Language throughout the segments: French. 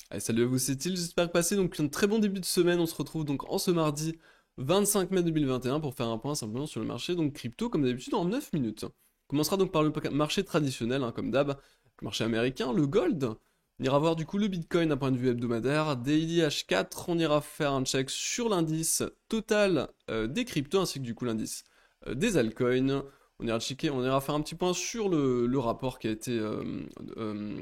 Allez, salut à vous, c'est Il, j'espère que passez donc un très bon début de semaine. On se retrouve donc en ce mardi 25 mai 2021 pour faire un point simplement sur le marché donc crypto comme d'habitude en 9 minutes. On commencera donc par le marché traditionnel hein, comme d'hab, le marché américain, le gold. On ira voir du coup le Bitcoin d'un point de vue hebdomadaire, Daily H4, on ira faire un check sur l'indice total des cryptos ainsi que du coup l'indice des altcoins. On ira checker, on ira faire un petit point sur le rapport qui a été euh,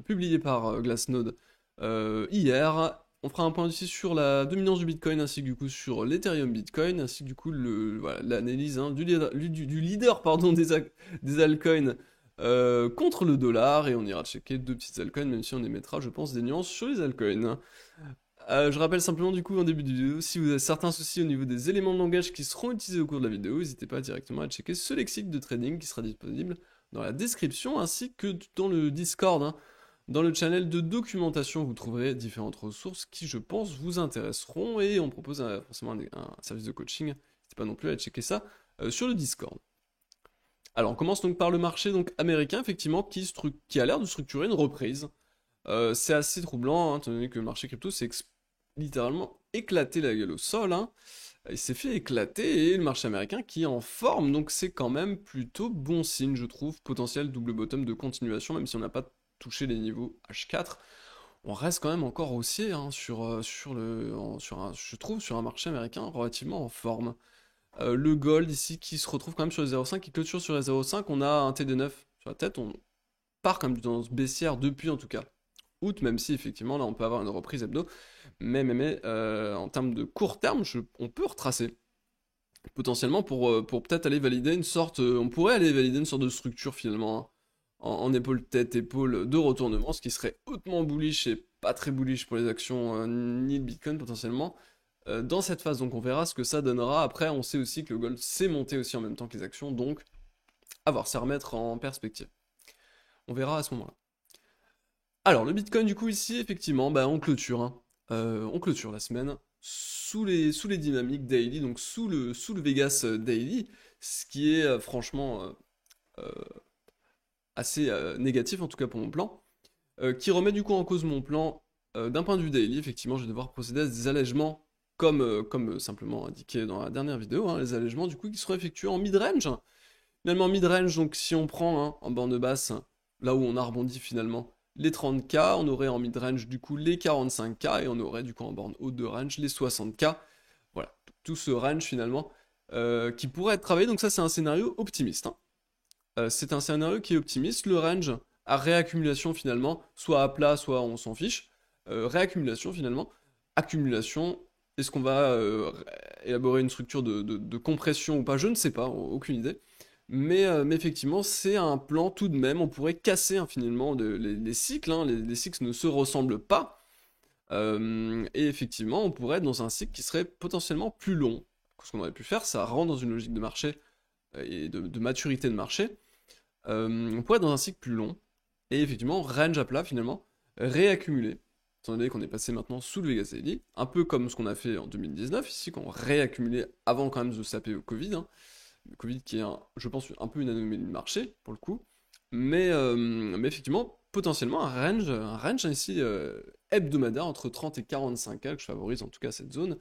publié par Glassnode hier. On fera un point aussi sur la dominance du Bitcoin ainsi que du coup sur l'Ethereum Bitcoin ainsi que du coup voilà, l'analyse hein, du leader pardon, des altcoins contre le dollar et on ira checker deux petites altcoins même si on émettra je pense des nuances sur les altcoins. Je rappelle simplement du coup en début de vidéo, si vous avez certains soucis au niveau des éléments de langage qui seront utilisés au cours de la vidéo, n'hésitez pas directement à checker ce lexique de trading qui sera disponible dans la description ainsi que dans le Discord. Hein. Dans le channel de documentation, vous trouverez différentes ressources qui, je pense, vous intéresseront et on propose forcément un service de coaching. N'hésitez pas non plus à checker ça sur le Discord. Alors, on commence donc par le marché donc américain, effectivement, qui a l'air de structurer une reprise. C'est assez troublant, hein, étant donné que le marché crypto s'est littéralement éclaté la gueule au sol. Hein. Il s'est fait éclater et le marché américain qui est en forme, donc c'est quand même plutôt bon signe, je trouve. Potentiel double bottom de continuation, même si on n'a pas touché les niveaux H4. On reste quand même encore haussier hein, je trouve, sur un marché américain relativement en forme. Le gold ici qui se retrouve quand même sur les 0,5, qui clôture sur les 0,5, on a un TD9 sur la tête, on part comme dans ce baissière depuis en tout cas août, même si effectivement là on peut avoir une reprise hebdo, mais en termes de court terme, on peut retracer potentiellement pour peut-être aller valider une sorte, on pourrait aller valider une sorte de structure finalement hein, en épaule tête épaule de retournement, ce qui serait hautement bullish et pas très bullish pour les actions ni le Bitcoin potentiellement dans cette phase. Donc on verra ce que ça donnera. Après, on sait aussi que le gold s'est monté aussi en même temps que les actions, donc à voir, c'est à remettre en perspective. On verra à ce moment-là. Alors, le Bitcoin, du coup, ici, effectivement, bah, on clôture. Hein. On clôture la semaine sous les dynamiques daily, donc sous le Vegas daily, ce qui est franchement euh, assez négatif, en tout cas pour mon plan, qui remet du coup en cause mon plan d'un point de vue daily. Effectivement, je vais devoir procéder à des allègements, comme simplement indiqué dans la dernière vidéo, hein, les allègements du coup qui seront effectués en mid-range. Finalement, mid-range, donc si on prend hein, en borne basse, là où on a rebondi finalement les 30K, on aurait en mid-range du coup les 45K et on aurait du coup en borne haute de range les 60K. Voilà, tout ce range finalement qui pourrait être travaillé. Donc ça, c'est un scénario optimiste. Hein. C'est un scénario qui est optimiste. Le range à réaccumulation finalement, soit à plat, soit on s'en fiche. Réaccumulation finalement. Accumulation, est-ce qu'on va élaborer une structure de compression ou pas? Je ne sais pas, aucune idée. Mais effectivement, c'est un plan tout de même. On pourrait casser hein, finalement les cycles. Hein, les cycles ne se ressemblent pas. Et effectivement, on pourrait être dans un cycle qui serait potentiellement plus long. Ce qu'on aurait pu faire, ça rentre dans une logique de marché et de maturité de marché. On pourrait être dans un cycle plus long. Et effectivement, range à plat finalement, réaccumuler. Étant donné qu'on est passé maintenant sous le Vegas Daily, un peu comme ce qu'on a fait en 2019, ici, qu'on réaccumulait avant quand même de se saper au Covid. Hein. Le Covid qui est, je pense, un peu une anomalie de marché, pour le coup. Mais effectivement, potentiellement, un range ici hebdomadaire entre 30 et 45K, que je favorise en tout cas cette zone.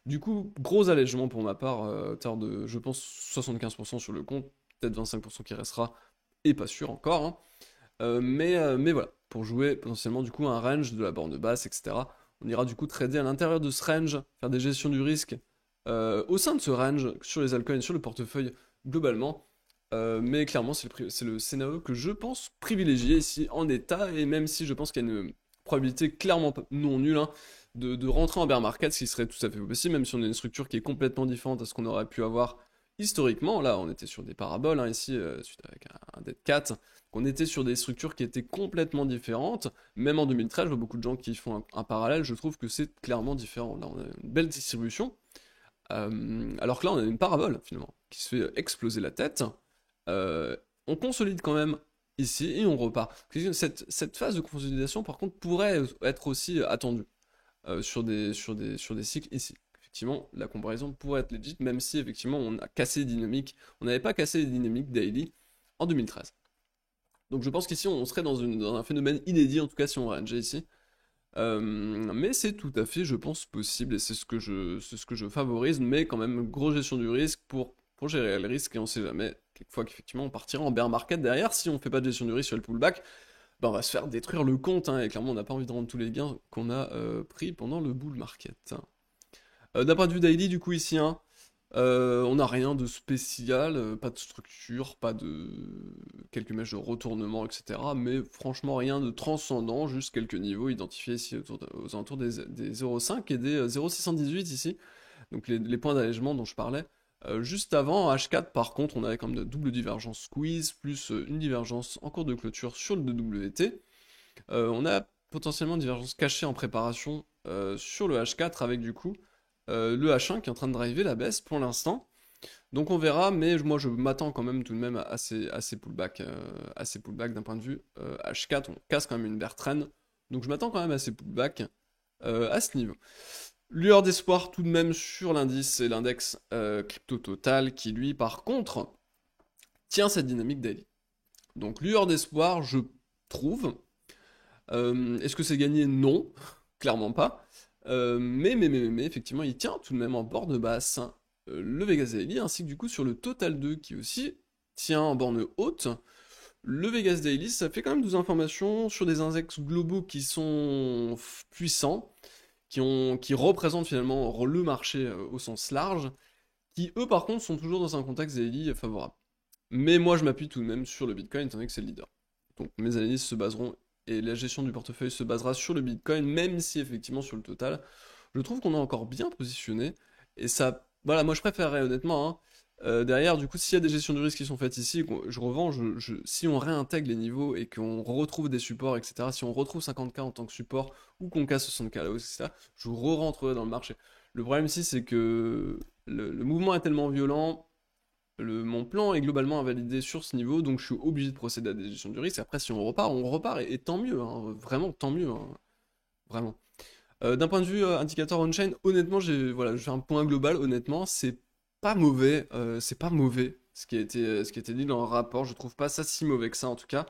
Du coup, gros allègement pour ma part, hauteur de, je pense, 75% sur le compte, peut-être 25% qui restera, et pas sûr encore. Hein. Mais voilà, pour jouer potentiellement du coup un range de la borne basse, etc. On ira du coup trader à l'intérieur de ce range, faire des gestions du risque au sein de ce range, sur les altcoins, sur le portefeuille globalement. Mais clairement, c'est le scénario que je pense privilégié ici en état, et même si je pense qu'il y a une probabilité clairement non nulle hein, de rentrer en bear market, ce qui serait tout à fait possible, même si on a une structure qui est complètement différente de ce qu'on aurait pu avoir historiquement. Là, on était sur des paraboles hein, ici, suite avec un dead cat. On était sur des structures qui étaient complètement différentes. Même en 2013, je vois beaucoup de gens qui font un parallèle. Je trouve que c'est clairement différent. Là, on a une belle distribution. Alors que là, on a une parabole, finalement, qui se fait exploser la tête. On consolide quand même ici et on repart. Cette phase de consolidation, par contre, pourrait être aussi attendue sur des cycles ici. Effectivement, la comparaison pourrait être legit, même si effectivement on a cassé les dynamiques. On n'avait pas cassé les dynamiques daily en 2013. Donc je pense qu'ici on serait dans un phénomène inédit, en tout cas si on rangeait ici. Mais c'est tout à fait, je pense, possible et c'est ce que je favorise, mais quand même, grosse gestion du risque pour gérer le risque et on sait jamais, quelquefois qu'effectivement on partira en bear market derrière, si on fait pas de gestion du risque sur le pullback, bah on va se faire détruire le compte, hein, et clairement on n'a pas envie de rendre tous les gains qu'on a pris pendant le bull market. D'un point de vue daily, du coup, ici, hein, on n'a rien de spécial, pas de structure, pas de quelques mèches de retournement, etc. Mais franchement, rien de transcendant, juste quelques niveaux identifiés ici aux alentours des 0,5 et des 0,618 ici. Donc les points d'allègement dont je parlais. Juste avant, H4, par contre, on avait comme de double divergence squeeze, plus une divergence en cours de clôture sur le WT. On a potentiellement une divergence cachée en préparation sur le H4 avec du coup le H1 qui est en train de driver la baisse pour l'instant. Donc on verra, mais moi je m'attends quand même tout de même à ces pullbacks, d'un point de vue H4, on casse quand même une bear trend, donc je m'attends quand même à ces pullbacks à ce niveau. Lueur d'espoir tout de même sur l'indice et l'index crypto total qui lui par contre tient cette dynamique daily. Donc lueur d'espoir je trouve. Est-ce que c'est gagné? Non, clairement pas. Mais effectivement, il tient tout de même en borne basse, hein, le Vegas Daily, ainsi que du coup sur le Total 2 qui aussi tient en borne haute. Le Vegas Daily, ça fait quand même des informations sur des index globaux qui sont puissants, qui représentent finalement le marché au sens large, qui eux par contre sont toujours dans un contexte daily favorable. Mais moi je m'appuie tout de même sur le Bitcoin étant donné que c'est le leader. Donc mes analyses se baseront et la gestion du portefeuille se basera sur le Bitcoin, même si effectivement sur le total, je trouve qu'on est encore bien positionné. Et ça, voilà, moi je préférerais honnêtement, hein, derrière, du coup, s'il y a des gestions du risque qui sont faites ici, je revends, si on réintègre les niveaux et qu'on retrouve des supports, etc., si on retrouve 50K en tant que support ou qu'on casse 60K à la hausse, etc., je re-rentrerai dans le marché. Le problème ici, c'est que le mouvement est tellement violent, mon plan est globalement invalidé sur ce niveau, donc je suis obligé de procéder à des gestions du risque. Après, si on repart, et tant mieux, hein, vraiment, tant mieux, hein, vraiment. D'un point de vue indicateur on-chain, honnêtement, voilà, je fais un point global, honnêtement, c'est pas mauvais ce qui a été dit dans le rapport, je trouve pas ça si mauvais que ça en tout cas.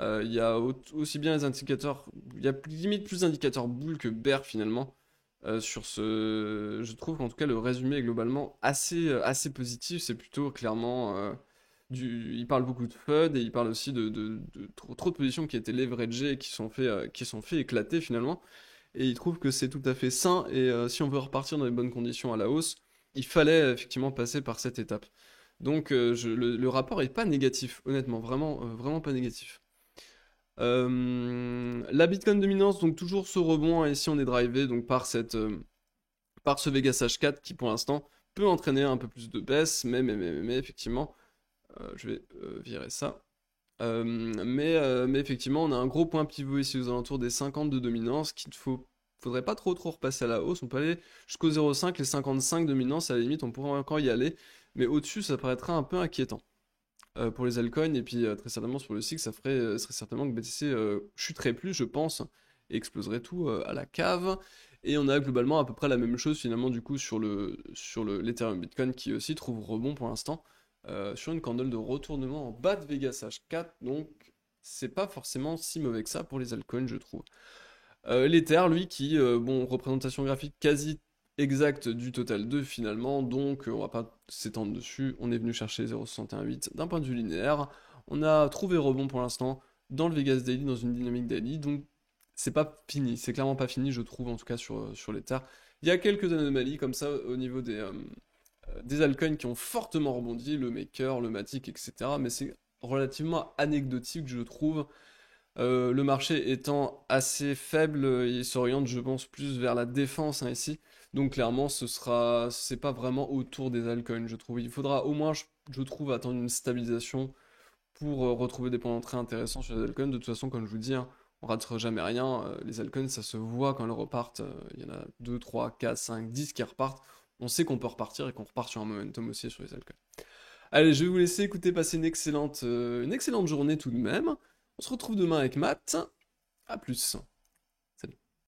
Il y a aussi bien les indicateurs, il y a limite plus d'indicateurs bull que bear finalement. Je trouve qu'en tout cas le résumé est globalement assez positif. C'est plutôt clairement il parle beaucoup de FUD et il parle aussi de trop de positions qui étaient leveragées et qui sont fait éclater finalement. Et il trouve que c'est tout à fait sain et si on veut repartir dans les bonnes conditions à la hausse, il fallait effectivement passer par cette étape. Donc le rapport est pas négatif, honnêtement, vraiment pas négatif. La Bitcoin dominance, donc toujours ce rebond, hein, ici on est drivé donc par ce Vegas H4 qui pour l'instant peut entraîner un peu plus de baisse, mais effectivement, je vais virer ça. Mais effectivement, on a un gros point pivot ici aux alentours des 50 de dominance qu'il faudrait pas trop repasser à la hausse. On peut aller jusqu'au 0,5, les 55 dominance, à la limite, on pourrait encore y aller. Mais au-dessus, ça paraîtrait un peu inquiétant pour les altcoins. Et puis, très certainement, sur le cycle, serait certainement que BTC chuterait plus, je pense, et exploserait tout à la cave. Et on a globalement à peu près la même chose finalement du coup sur l'Ethereum Bitcoin qui aussi trouve rebond pour l'instant sur une candle de retournement en bas de Vegas H4, donc c'est pas forcément si mauvais que ça pour les altcoins, je trouve. L'Ether, lui, bon, représentation graphique quasi exacte du total 2 finalement, donc on va pas s'étendre dessus, on est venu chercher 0,618 d'un point de vue linéaire, on a trouvé rebond pour l'instant dans le Vegas Daily, dans une dynamique daily, donc c'est pas fini, c'est clairement pas fini, je trouve, en tout cas sur l'Ether. Il y a quelques anomalies comme ça au niveau des altcoins qui ont fortement rebondi, le Maker, le Matic, etc. Mais c'est relativement anecdotique, je trouve. Le marché étant assez faible, il s'oriente, je pense, plus vers la défense hein, ici. Donc clairement, c'est pas vraiment autour des altcoins, je trouve. Il faudra au moins, je trouve, attendre une stabilisation pour retrouver des points d'entrée intéressants sur les altcoins. De toute façon, comme je vous dis, hein, on ratera jamais rien. Les altcoins, ça se voit quand elles repartent. Il y en a 2, 3, 4, 5, 10 qui repartent. On sait qu'on peut repartir et qu'on repart sur un momentum aussi sur les altcoins. Allez, je vais vous laisser écouter, passer une excellente journée tout de même. On se retrouve demain avec Matt. À plus.